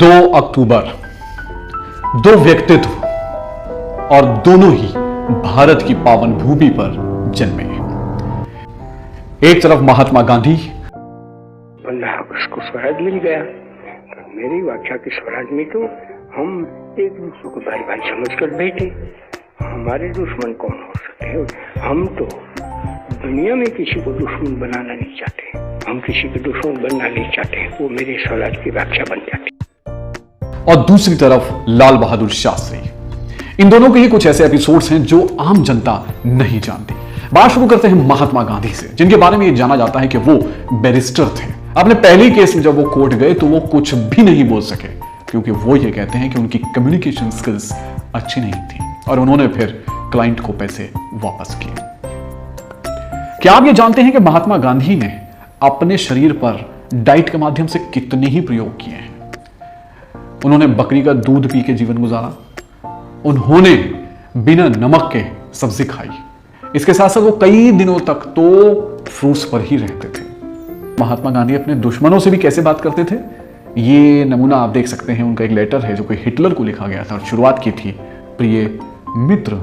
2 अक्टूबर, दो व्यक्तित्व और दोनों ही भारत की पावन भूमि पर जन्मे। एक तरफ महात्मा गांधी, 15 अगस्त को स्वराज मिल गया। तो मेरी व्याख्या की स्वराज में तो हम एक दूसरे को भाई भाई समझकर बैठे। हमारे दुश्मन कौन हो सकते हैं? हम तो दुनिया में किसी को दुश्मन बनाना नहीं चाहते। हम किसी को दुश्मन बनना नहीं चाहते। वो मेरे स्वराज की व्याख्या बन जाती। और दूसरी तरफ लाल बहादुर शास्त्री। इन दोनों के ही कुछ ऐसे एपिसोड्स हैं जो आम जनता नहीं जानती। बात शुरू करते हैं महात्मा गांधी से, जिनके बारे में यह जाना जाता है कि वो बैरिस्टर थे। अपने पहले केस में जब वो कोर्ट गए तो वो कुछ भी नहीं बोल सके, क्योंकि वो ये कहते हैं कि उनकी कम्युनिकेशन स्किल्स अच्छी नहीं थी और उन्होंने फिर क्लाइंट को पैसे वापस किए। क्या आप ये जानते हैं कि महात्मा गांधी ने अपने शरीर पर डाइट के माध्यम से कितने ही प्रयोग किए हैं? उन्होंने बकरी का दूध पी के जीवन गुजारा, उन्होंने बिना नमक के सब्जी खाई, इसके साथ साथ वो कई दिनों तक तो फ्रूट्स पर ही रहते थे। महात्मा गांधी अपने दुश्मनों से भी कैसे बात करते थे, ये नमूना आप देख सकते हैं। उनका एक लेटर है जो कोई हिटलर को लिखा गया था और शुरुआत की थी, प्रिय मित्र।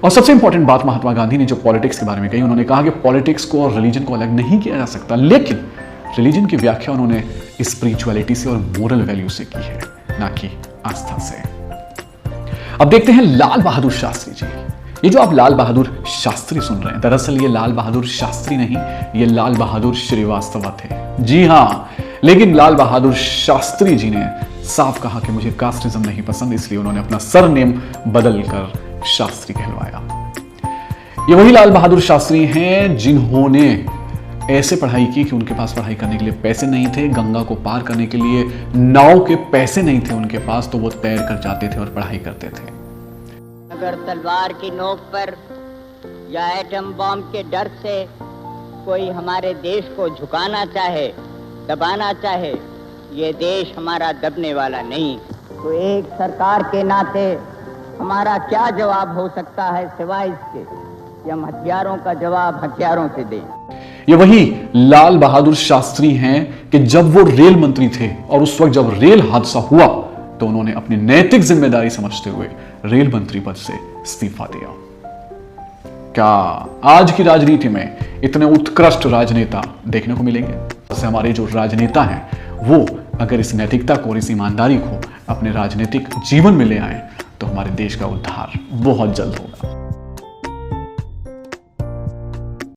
और सबसे इंपॉर्टेंट बात महात्मा गांधी ने जो पॉलिटिक्स के बारे में कही, उन्होंने कहा कि पॉलिटिक्स को और रिलीजन को अलग नहीं किया जा सकता, लेकिन रिलीजन की व्याख्या उन्होंने स्पिरिचुअलिटी से और मोरल वैल्यू से की है, ना कि आस्था से। अब देखते हैं लाल बहादुर शास्त्री जी। ये जो आप लाल बहादुर शास्त्री सुन रहे हैं, दरअसल ये लाल बहादुर शास्त्री नहीं, ये लाल बहादुर श्रीवास्तव थे। जी हां, लेकिन लाल बहादुर शास्त्री जी ने साफ कहा कि मुझे कास्टिज्म नहीं पसंद, इसलिए उन्होंने अपना सरनेम बदलकर शास्त्री कहलवाया। ये वही लाल बहादुर शास्त्री हैं जिन्होंने ऐसे पढ़ाई की कि उनके पास पढ़ाई करने के लिए पैसे नहीं थे, गंगा को पार करने के लिए नाव के पैसे नहीं थे उनके पास, तो वो तैर कर जाते थे और पढ़ाई करते थे। अगर तलवार की नोक पर या एटम बम के डर से कोई हमारे देश को झुकाना चाहे, दबाना चाहे, ये देश हमारा दबने वाला नहीं। तो एक सरकार के नाते हमारा क्या जवाब हो सकता है सिवाय इसके कि हम हथियारों का जवाब हथियारों से दें। ये वही लाल बहादुर शास्त्री हैं कि जब वो रेल मंत्री थे और उस वक्त जब रेल हादसा हुआ तो उन्होंने अपनी नैतिक जिम्मेदारी समझते हुए रेल मंत्री पद से इस्तीफा दिया। क्या आज की राजनीति में इतने उत्कृष्ट राजनेता देखने को मिलेंगे? जैसे हमारे जो राजनेता हैं वो अगर इस नैतिकता को और इस ईमानदारी को अपने राजनीतिक जीवन में ले आए तो हमारे देश का उद्धार बहुत जल्द होगा।